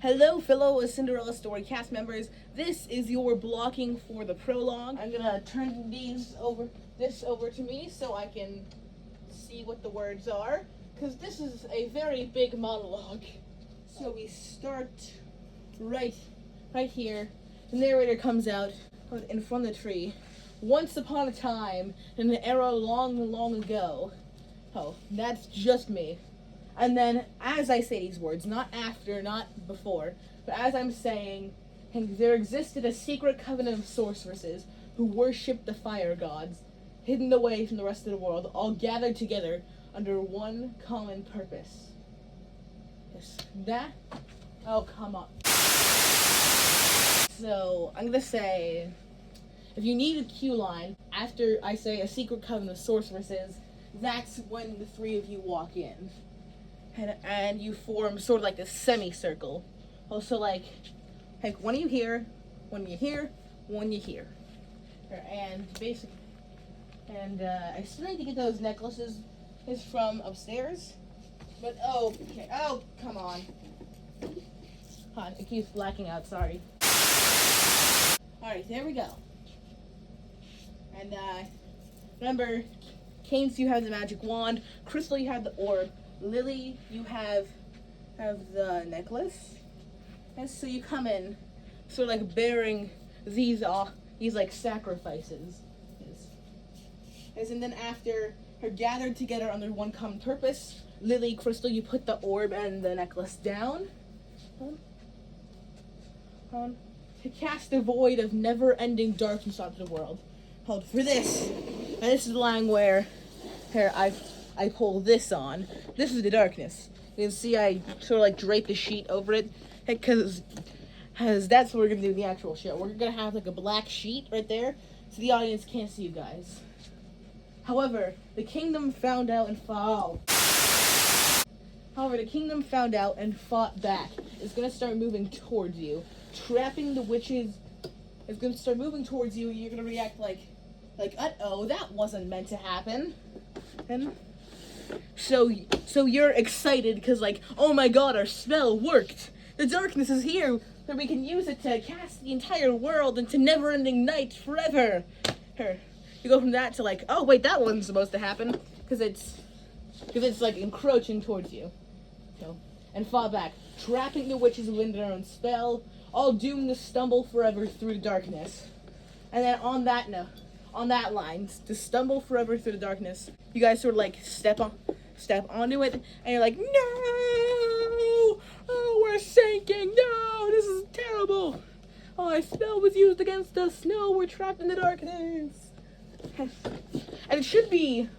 Hello, fellow Cinderella story cast members. This is your blocking for the prologue. I'm gonna turn this over to me so I can see what the words are, because this is a very big monologue. So we start right here. The narrator comes out in front of the tree. Once upon a time, in an era long, long ago. Oh, that's just me. And then, as I say these words, not after, not before, but as I'm saying, there existed a secret covenant of sorceresses who worshipped the fire gods, hidden away from the rest of the world, all gathered together under one common purpose. Yes, that? Oh, come on. So, I'm gonna say, if you need a cue line, after I say a secret covenant of sorceresses, that's when the three of you walk in. And you form sort of like this semicircle. Also, like one of you here, one of you here, one you here. And basically, I still need to get those necklaces from upstairs. But okay, oh come on. It keeps blacking out. Sorry. All right, there we go. And remember, Canes, you have the magic wand. Crystal, you have the orb. Lily, you have the necklace. And so you come in, sort of like bearing these like sacrifices. Yes. And then after her gathered together under one common purpose, Lily, Crystal, you put the orb and the necklace down. To cast a void of never-ending darkness onto the world. For this, and this is the line where I pull this on. This is the darkness. You can see I sort of like drape the sheet over it, because that's what we're gonna do in the actual show. We're gonna have like a black sheet right there, so the audience can't see you guys. However, the kingdom found out and fought back. It's gonna start moving towards you, trapping the witches. It's gonna start moving towards you, and you're gonna react like, uh-oh, that wasn't meant to happen. And so you're excited because, like, oh my god, our spell worked. The darkness is here, that we can use it to cast the entire world into never-ending night forever. You go from that to like, oh wait, that wasn't supposed to happen, because it's like encroaching towards you. And fall back, trapping the witches within their own spell, all doomed to stumble forever through the darkness. And then on that line, to stumble forever through the darkness, you guys sort of like step onto it, and you're like, no! Oh, we're sinking! No, this is terrible! Oh, our spell was used against us! No, we're trapped in the darkness! And it should be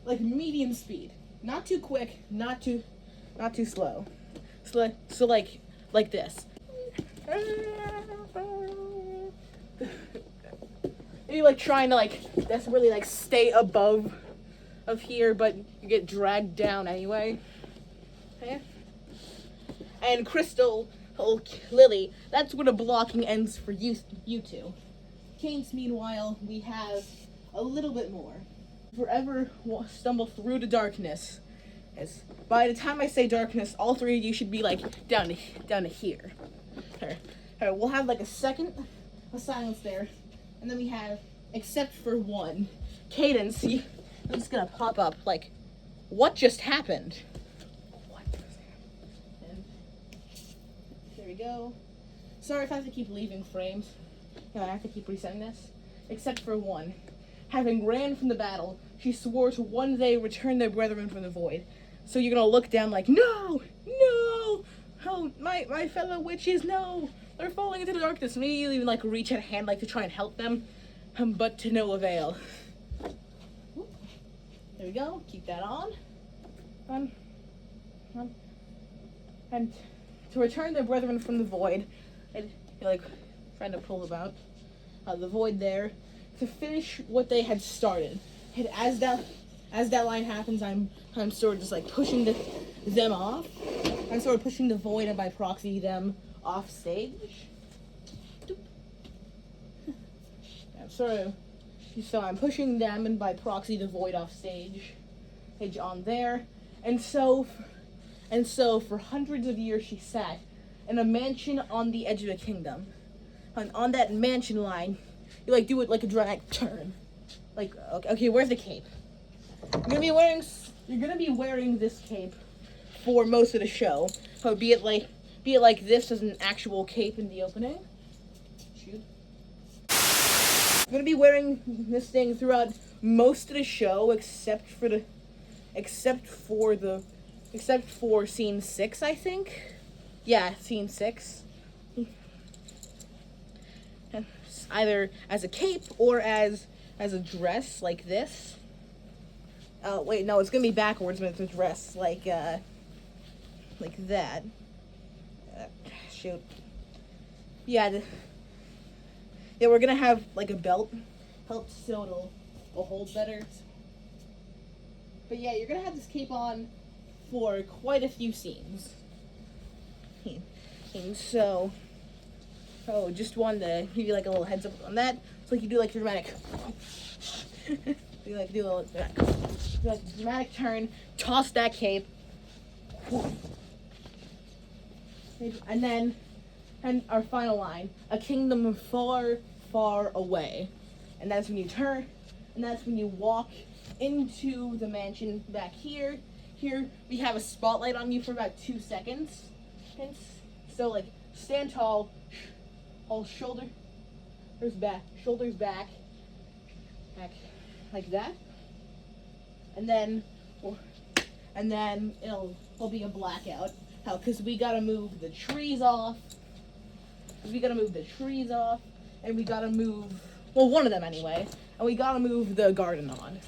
like medium speed. Not too quick, not too slow. So like this. You're like trying to that's really like stay above of here, but you get dragged down anyway. Okay? And Crystal, Lily, that's where the blocking ends for you two. Canes, meanwhile, we have a little bit more. Forever stumble through the darkness. As by the time I say darkness, all three of you should be like down to here. Alright, we'll have like a second of silence there. And then we have, except for one, Cadence, I'm just gonna pop up, like, what just happened? What just happened? And there we go. Sorry if I have to keep leaving frames. I have to keep resetting this. Except for one. Having ran from the battle, she swore to one day return their brethren from the void. So you're gonna look down like, no! Oh, my fellow witches, no! They're falling into the darkness. Maybe you even like reach a hand like to try and help them, but to no avail. There we go. Keep that on. And to return their brethren from the void, and you're like trying to pull them out the void there, to finish what they had started. And as that line happens, I'm sort of just like pushing them off. I'm sort of pushing the void and by proxy them off stage. So I'm pushing them and by proxy the void off stage on there. And so for hundreds of years she sat in a mansion on the edge of the kingdom. And on that mansion line, you like do it like a dramatic turn. Like, okay, where's the cape? You're gonna be wearing this cape for most of the show. So be it like this as an actual cape in the opening. Shoot. You're gonna be wearing this thing throughout most of the show, except for scene 6, I think. Yeah, scene 6. Either as a cape or as a dress like this. Oh wait, no, it's gonna be backwards when it's a dress like that. Shoot. Yeah, we're gonna have like a belt so it'll hold better. But yeah, you're gonna have this cape on for quite a few scenes. And so, just wanted to give you like a little heads up on that. So like you do like dramatic. do a dramatic turn, toss that cape, and our final line: a kingdom far, far away. And that's when you turn, and that's when you walk into the mansion back here. Here we have a spotlight on you for about 2 seconds. So like stand tall, all shoulders back, like that, and then it'll be a blackout. How? Because we gotta move the trees off. And we gotta move one of them anyway, and we gotta move the garden on.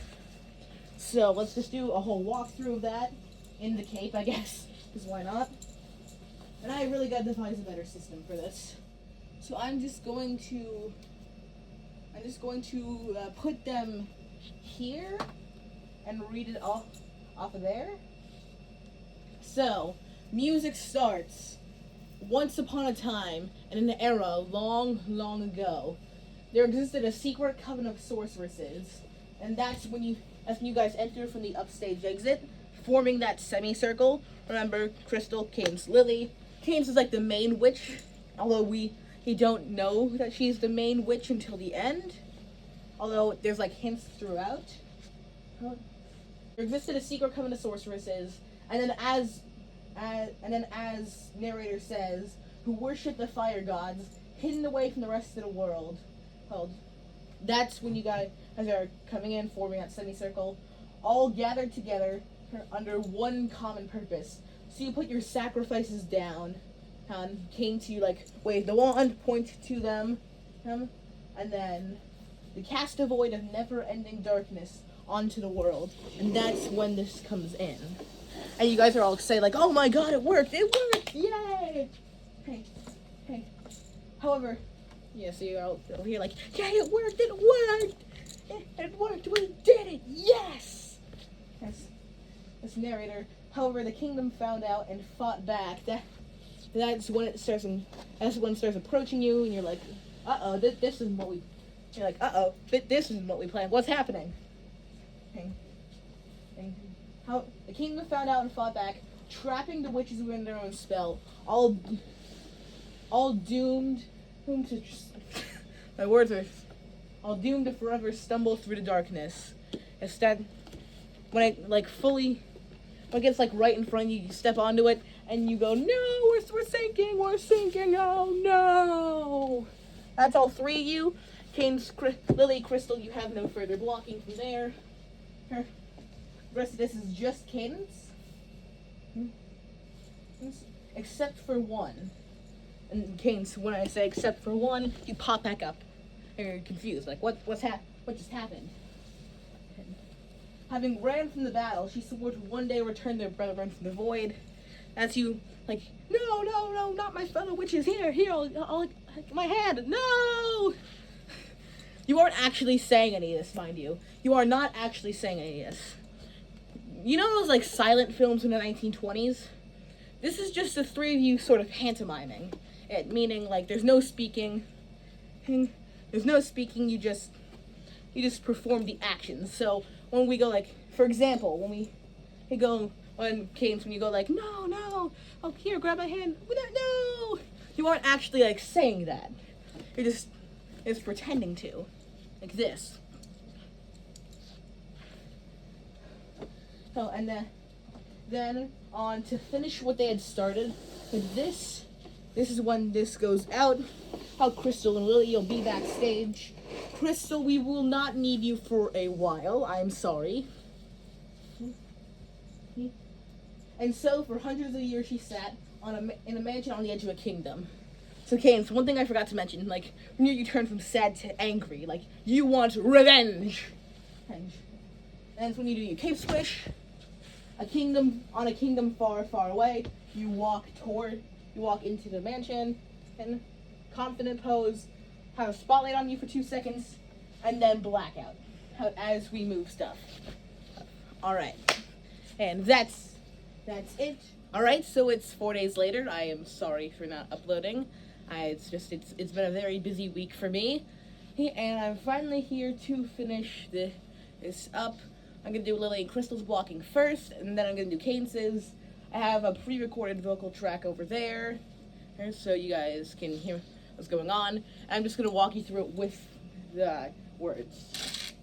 So let's just do a whole walkthrough of that in the cape, I guess, because why not? And I really gotta devise a better system for this. So I'm just going to put them here and read it off of there. So, music starts. Once upon a time, in an era long, long ago, there existed a secret coven of sorceresses, and that's when you guys enter from the upstage exit, forming that semicircle. Remember, Crystal, Cadence, Lily. Cadence is like the main witch, although we don't know that she's the main witch until the end. Although there's like hints throughout. There existed a secret coven of sorceresses, and then as narrator says, who worship the fire gods, hidden away from the rest of the world. That's when you guys are coming in, forming that semicircle, all gathered together under one common purpose. So you put your sacrifices down, and came to like wave the wand, point to them, and then they cast a void of never-ending darkness onto the world, and that's when this comes in. And you guys are all excited, like, oh my god, it worked, yay! Hey. However, yeah, so you're all over here like, yeah, it worked, we did it, yes! That's narrator. However, the kingdom found out and fought back. That's when it starts approaching you, and you're like, this isn't what we planned. What's happening? How the kingdom found out and fought back, trapping the witches within their own spell, all doomed to my words are all doomed to forever stumble through the darkness. Instead, when it gets like right in front of you, you step onto it and you go, no, we're sinking, oh no! That's all 3 of you. Cadence, Lily, Crystal, you have no further blocking from there. The rest of this is just Cadence. Except for one. And Cadence, when I say except for one, you pop back up. And you're confused, like what just happened? Having ran from the battle, she swore to one day return their brethren from the void. As you, like, no, not my fellow witches, here, I'll my hand, no! You aren't actually saying any of this, mind you. You are not actually saying any of this. You know those, like, silent films from the 1920s? This is just the 3 of you sort of pantomiming it, meaning, like, there's no speaking, you just perform the actions. So, when we go, like, for example, when Cadence, when you go, like, no, oh, here, grab my hand, no, you aren't actually like saying that. You're just pretending to, like this. Oh, and then on to finish what they had started. With this is when this goes out. How Crystal and Lily, you'll be backstage. Crystal, we will not need you for a while. I'm sorry. And so, for hundreds of years, she sat in a mansion on the edge of a kingdom. So, Kane, one thing I forgot to mention, like, when you turn from sad to angry, like, you want revenge. And it's when you do your cape swish, a kingdom far, far away, you walk into the mansion, and confident pose, have a spotlight on you for 2 seconds, and then blackout as we move stuff. Alright. And that's it. Alright, so it's 4 days later. I am sorry for not uploading. It's been a very busy week for me. And I'm finally here to finish this up. I'm gonna do Lily and Crystal's blocking first, and then I'm gonna do Cadence's. I have a pre-recorded vocal track over there, so you guys can hear what's going on. I'm just gonna walk you through it with the words.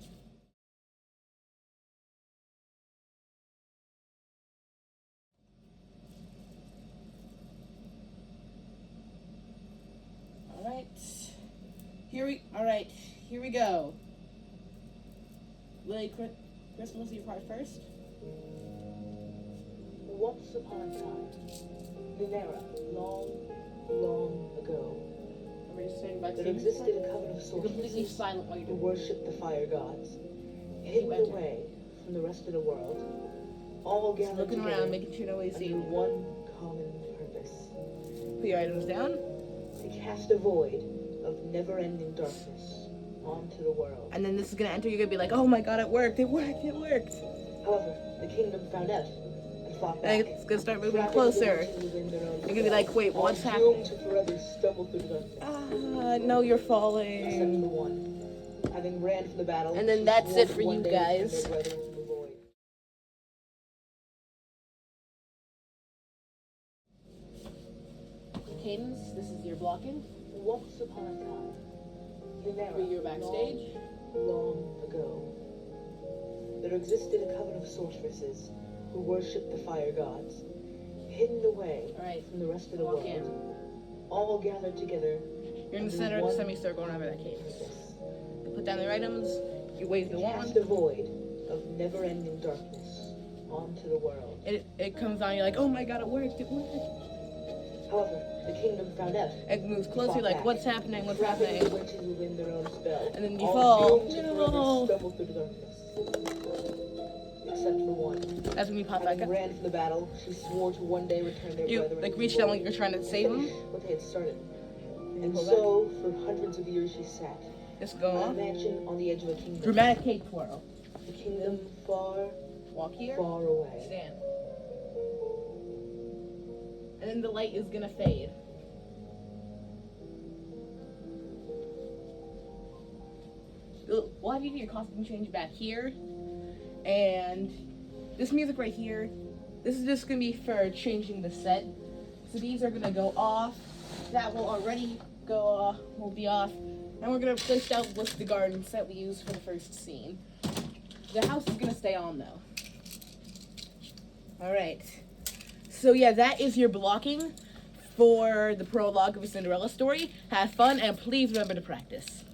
Alright, here we go. Lily, Crystal, let's see your part first. Once upon a time, in an era long, long ago, there existed a coven of completely sorceresses silent while you're who doing worshipped the fire gods, hidden away from the rest of the world, all gathered looking together around, making sure nobody's under seeing. one common purpose: Put your items down. to cast a void of never-ending darkness onto the world. And then this is gonna enter. You're gonna be like, "Oh my God, it worked! It worked! It worked!" However, the kingdom found out and fought back. And it's gonna start moving trapping closer. the witches within their own You're gonna be like, "Wait, spell, what's all happening?" doomed to forever stumble through the darkness. No, you're Except falling. for one, having ran from the battle. And then she that's swore it to for one you day guys. defend their brethren from the void. Cadence, this is your blocking. Once upon a time, in an era You're backstage. long ago, there existed a coven of sorceresses who worshipped the fire gods, hidden away Alright, from the rest of the walk world, in. all gathered together. You're in the under center of the one semicircle and over that cadence. purpose: You put down their items. You wave the to cast wand. a void of never-ending darkness onto the world. It comes on. You're like, "Oh my God, it worked! It worked!" However, the kingdom found out. It moves closer. You're like, "What's happening? What's Trapping the happening?" witches within their own spell. And then you all fall. doomed to No. forever stumble through the darkness. Except for one. That's when you pop back Having up. ran from the battle, she swore to one day return their You brethren. like to reach the down void, like you're trying to save them. finish what they had started. And pull so, for hundreds of years, she sat Just go on a on. mansion on the edge of a kingdom. Dramatic cake twirl. A kingdom far, Walk here. far away. Stand. And then the light is gonna fade. We'll have you do your costume change back here. And this music right here, this is just gonna be for changing the set. So these are gonna go off. That will already go off, will be off. And we're gonna replace that with the garden set we used for the first scene. The house is gonna stay on though. Alright. So yeah, that is your blocking for the prologue of a Cinderella story. Have fun and please remember to practice.